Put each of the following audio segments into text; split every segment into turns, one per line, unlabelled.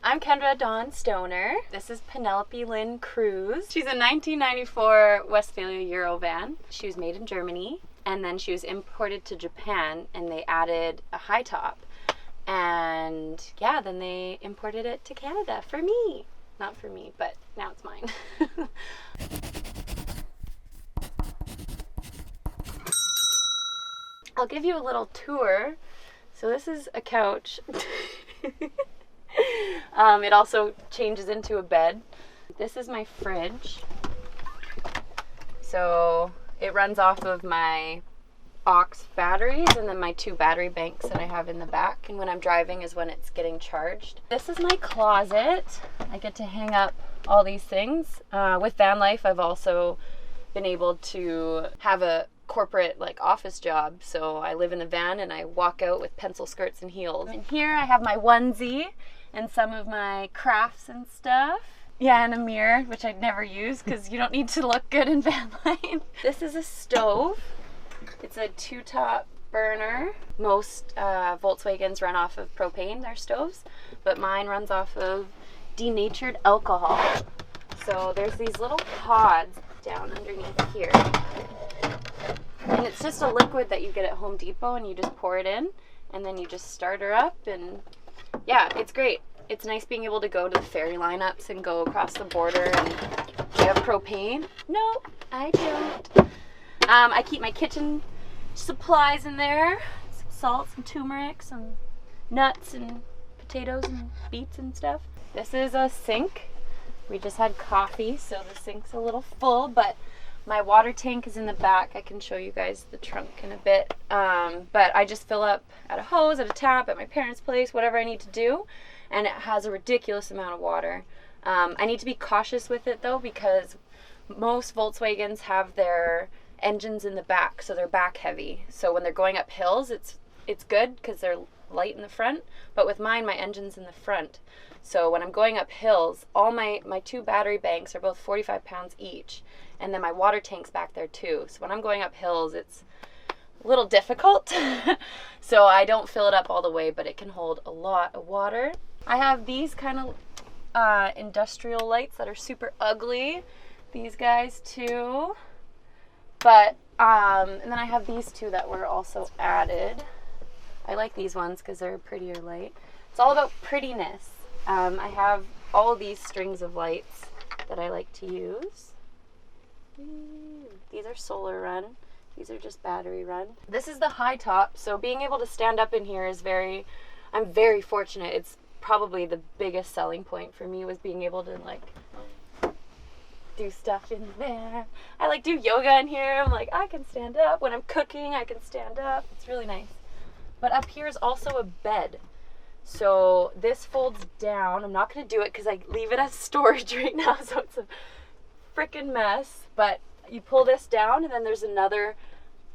I'm Kendra Dawn Stoner. This is Penelope Lynne Cruz. She's a 1994 Westphalia Euro van. She was made in Germany, and then she was imported to Japan, and they added a high top. And yeah, then they imported it to Canada for me. Not for me, but now it's mine. I'll give you a little tour. So this is a couch. It also changes into a bed. This is my fridge. So it runs off of my aux batteries and then my 2 battery banks that I have in the back. And when I'm driving is when it's getting charged. This is my closet. I get to hang up all these things. With Vanlife, I've also been able to have a corporate office job. So I live in the van and I walk out with pencil skirts and heels. And here I have my onesie and some of my crafts and stuff. Yeah, and a mirror, which I'd never use because you don't need to look good in van life. This is a stove. It's a 2-top burner. Most Volkswagens run off of propane, their stoves, but mine runs off of denatured alcohol. So there's these little pods down underneath here. And it's just a liquid that you get at Home Depot and you just pour it in and then you just start her up and yeah, it's great. It's nice being able to go to the ferry lineups and go across the border and do you have propane? No, I don't. I keep my kitchen supplies in there. Some salt, some turmeric, some nuts and potatoes and beets and stuff. This is a sink. We just had coffee, so the sink's a little full, but my water tank is in the back. I can show you guys the trunk in a bit. But I just fill up at a hose, at a tap, at my parents' place, whatever I need to do. And it has a ridiculous amount of water. I need to be cautious with it though, because most Volkswagens have their engines in the back, so they're back heavy. So when they're going up hills, it's good because they're light in the front. But with mine, my engine's in the front. So when I'm going up hills, all my 2 battery banks are both 45 pounds each. And then my water tank's back there too. So when I'm going up hills, it's a little difficult. So I don't fill it up all the way, but it can hold a lot of water. I have these kind of industrial lights that are super ugly. These guys too. But, and then I have these 2 that were also added. I like these ones because they're a prettier light. It's all about prettiness. I have all these strings of lights that I like to use. These are solar run. These are just battery run. This is the high top, so being able to stand up in here is I'm very fortunate. It's probably the biggest selling point for me was being able to do stuff in there. I do yoga in here. I'm I can stand up. When I'm cooking, I can stand up. It's really nice. But up here is also a bed. So this folds down. I'm not going to do it because I leave it as storage right now, so it's a freaking mess. But you pull this down and then there's another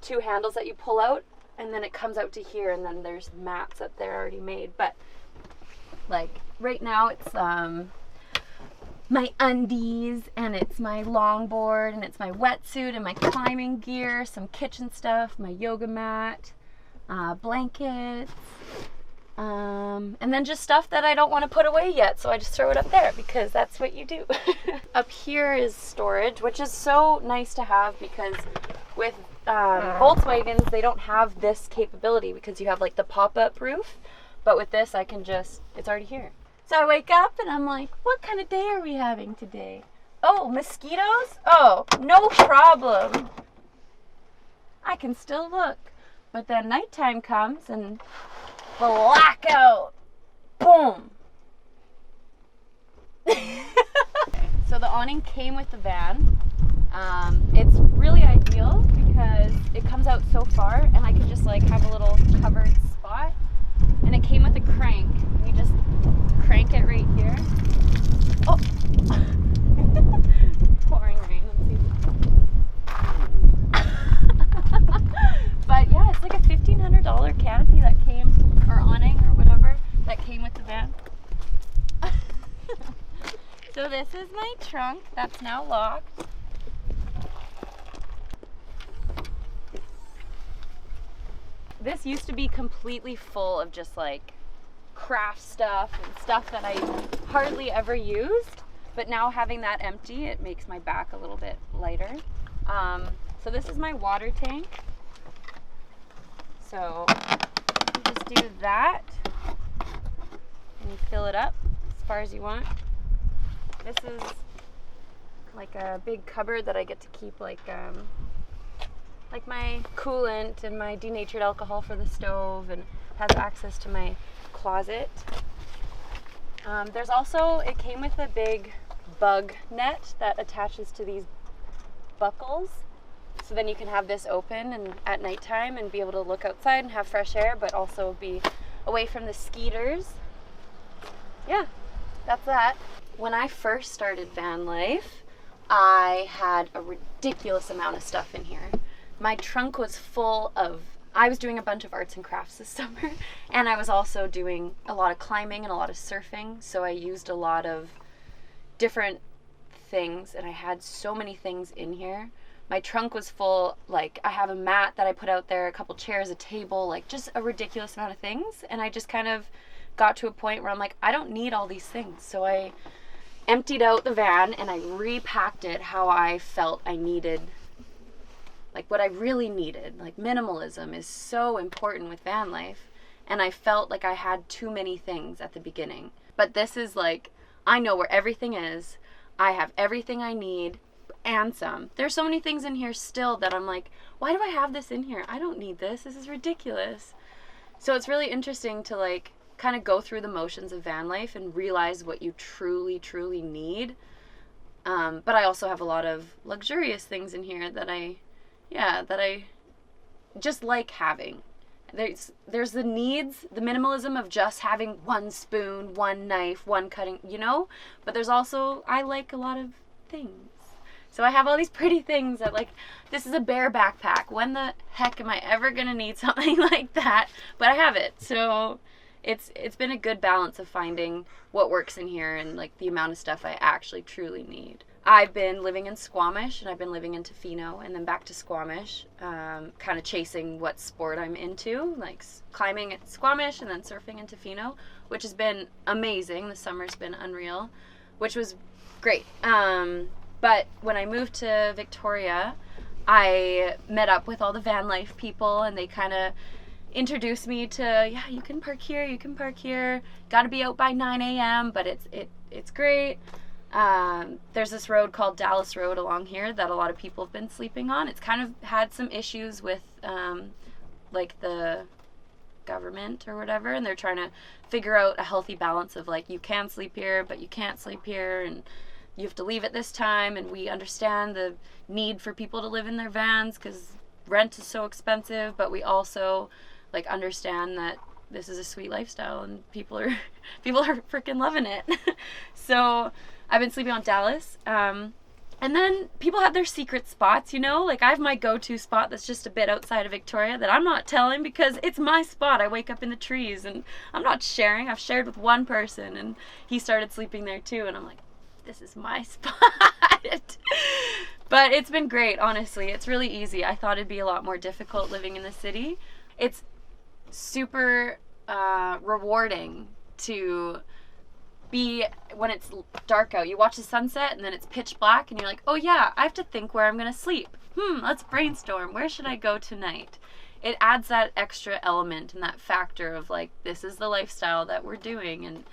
2 handles that you pull out and then it comes out to here and then there's mats that they're already made. But right now it's my undies and it's my longboard and it's my wetsuit and my climbing gear, some kitchen stuff, my yoga mat, blankets, and then just stuff that I don't want to put away yet, so I just throw it up there because that's what you do. Up here is storage, which is so nice to have because with Volkswagens, they don't have this capability because you have the pop-up roof, but with this I can it's already here. So I wake up and I'm what kind of day are we having today? Oh, mosquitoes? Oh, no problem. I can still look. But then nighttime comes and blackout. Boom. So the awning came with the van. It's really ideal because it comes out so far and I can just have a little covered spot. And it came with a crank. You just crank it right here. Oh! Pouring rain. Let's see. But yeah, it's a $1,500 canopy that came, or awning, or whatever, that came with the van. So this is my trunk that's now locked. This used to be completely full of just craft stuff and stuff that I hardly ever used. But now having that empty, it makes my back a little bit lighter. So this is my water tank. So you just do that and you fill it up as far as you want. This is like a big cupboard that I get to keep like my coolant and my denatured alcohol for the stove, and has access to my closet. There's also, it came with a big bug net that attaches to these buckles, so then you can have this open and at nighttime and be able to look outside and have fresh air, but also be away from the skeeters. Yeah, that's that. When I first started van life, I had a ridiculous amount of stuff in here. My trunk was full of, I was doing a bunch of arts and crafts this summer, and I was also doing a lot of climbing and a lot of surfing, so I used a lot of different things, and I had so many things in here. My trunk was full, like I have a mat that I put out there, a couple chairs, a table, like just a ridiculous amount of things, and I just kind of got to a point where I'm like, I don't need all these things, so I emptied out the van and I repacked it how I felt I needed, like what I really needed. Like minimalism is so important with van life, and I felt like I had too many things at the beginning. But this is like, I know where everything is. I have everything I need and some. There's so many things in here still that I'm like, why do I have this in here? I don't need this. This is ridiculous. So it's really interesting to like kind of go through the motions of van life and realize what you truly need. But I also have a lot of luxurious things in here that I just like having. There's the needs, the minimalism of just having one spoon, one knife, one cutting, but there's also, I like a lot of things. So I have all these pretty things that, like, this is a bear backpack. When the heck am I ever gonna need something like that? But I have it. So it's been a good balance of finding what works in here and like the amount of stuff I actually truly need. I've been living in Squamish, and I've been living in Tofino, and then back to Squamish, kind of chasing what sport I'm into, like climbing at Squamish and then surfing in Tofino, which has been amazing. The summer's been unreal, which was great. But when I moved to Victoria, I met up with all the van life people, and they kind of introduced me to, yeah, you can park here, got to be out by 9 a.m., but it's great. There's this road called Dallas Road along here that a lot of people have been sleeping on. It's kind of had some issues with like the government or whatever, and they're trying to figure out a healthy balance of like, you can sleep here but you can't sleep here, and you have to leave at this time, and we understand the need for people to live in their vans because rent is so expensive, but we also like understand that this is a sweet lifestyle and people are freaking loving it. So I've been sleeping on Dallas. And then people have their secret spots, like I have my go-to spot that's just a bit outside of Victoria that I'm not telling because it's my spot. I wake up in the trees and I'm not sharing. I've shared with one person and he started sleeping there too. And I'm like, this is my spot. But it's been great, honestly. It's really easy. I thought it'd be a lot more difficult living in the city. It's super rewarding to be, when it's dark out, you watch the sunset and then it's pitch black and you're like, oh yeah, I have to think where I'm gonna sleep. Let's brainstorm. Where should I go tonight? It adds that extra element and that factor of like, this is the lifestyle that we're doing, and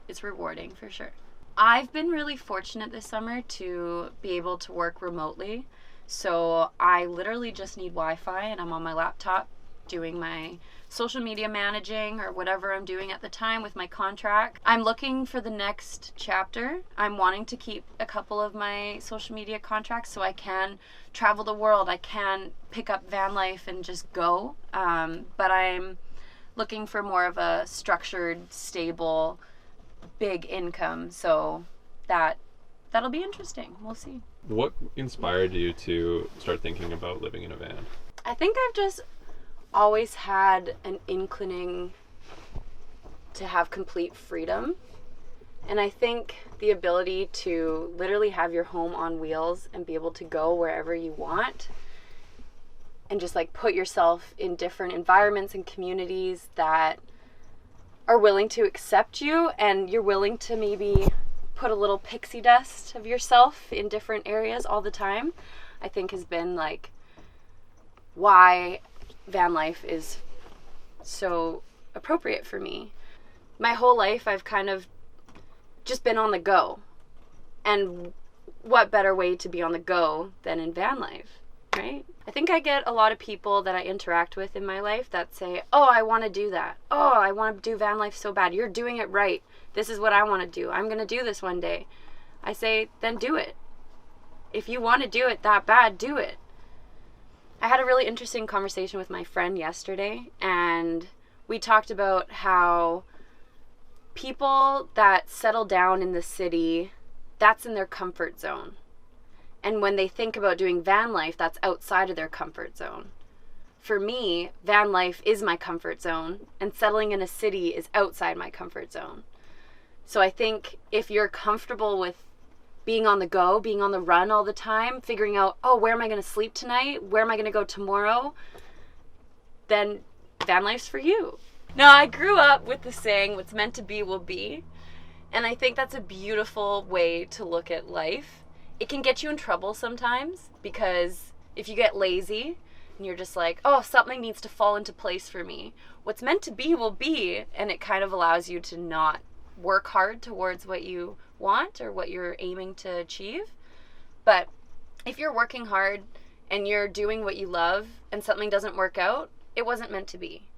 it's rewarding for sure. I've been really fortunate this summer to be able to work remotely. So I literally just need Wi-Fi, and I'm on my laptop doing my social media managing or whatever I'm doing at the time with my contract. I'm looking for the next chapter. I'm wanting to keep a couple of my social media contracts so I can travel the world. I can pick up van life and just go. But I'm looking for more of a structured, stable, big income. So that'll be interesting. We'll see.
What inspired you to start thinking about living in a van?
I think I've just always had an inclining to have complete freedom. And I think the ability to literally have your home on wheels and be able to go wherever you want and just like put yourself in different environments and communities that are willing to accept you, and you're willing to maybe put a little pixie dust of yourself in different areas all the time, I think has been like why van life is so appropriate for me. My whole life I've kind of just been on the go. And what better way to be on the go than in van life, right? I think I get a lot of people that I interact with in my life that say, oh, I want to do that. Oh, I want to do van life so bad. You're doing it right. This is what I want to do. I'm going to do this one day. I say, then do it. If you want to do it that bad, do it. I had a really interesting conversation with my friend yesterday, and we talked about how people that settle down in the city, that's in their comfort zone. And when they think about doing van life, that's outside of their comfort zone. For me, van life is my comfort zone, and settling in a city is outside my comfort zone. So I think if you're comfortable with being on the go, being on the run all the time, figuring out, oh, where am I going to sleep tonight? Where am I going to go tomorrow? Then van life's for you. Now, I grew up with the saying, what's meant to be will be. And I think that's a beautiful way to look at life. It can get you in trouble sometimes, because if you get lazy and you're just like, oh, something needs to fall into place for me, what's meant to be will be, and it kind of allows you to not work hard towards what you want or what you're aiming to achieve. But if you're working hard and you're doing what you love and something doesn't work out, it wasn't meant to be.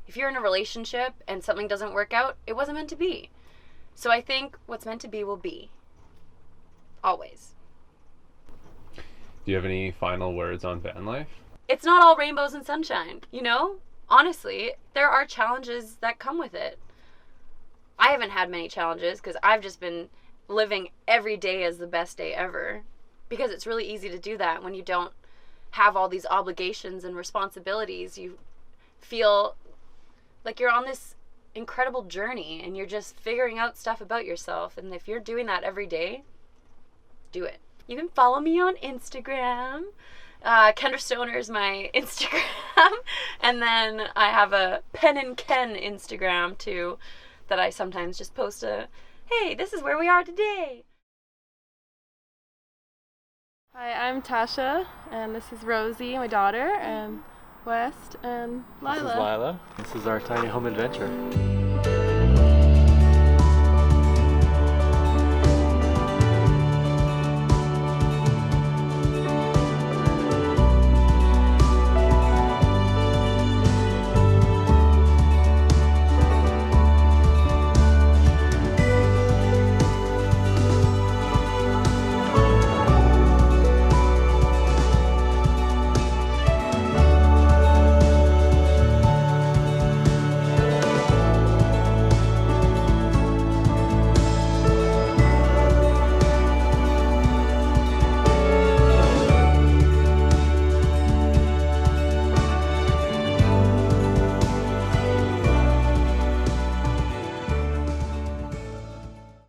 If you're in a relationship and something doesn't work out, it wasn't meant to be. So I think what's meant to be will be. Always.
Do you have any final words on van life?
It's not all rainbows and sunshine, you know? Honestly, there are challenges that come with it. I haven't had many challenges because I've just been living every day as the best day ever, because it's really easy to do that when you don't have all these obligations and responsibilities. You feel like you're on this incredible journey and you're just figuring out stuff about yourself. And if you're doing that every day, do it. You can follow me on Instagram. Kendra Stoner is my Instagram. And then I have a Pen and Ken Instagram too, that I sometimes just post hey, this is where we are today.
Hi, I'm Tasha, and this is Rosie, my daughter, and West, and Lila.
This is Lila. This is our tiny home adventure.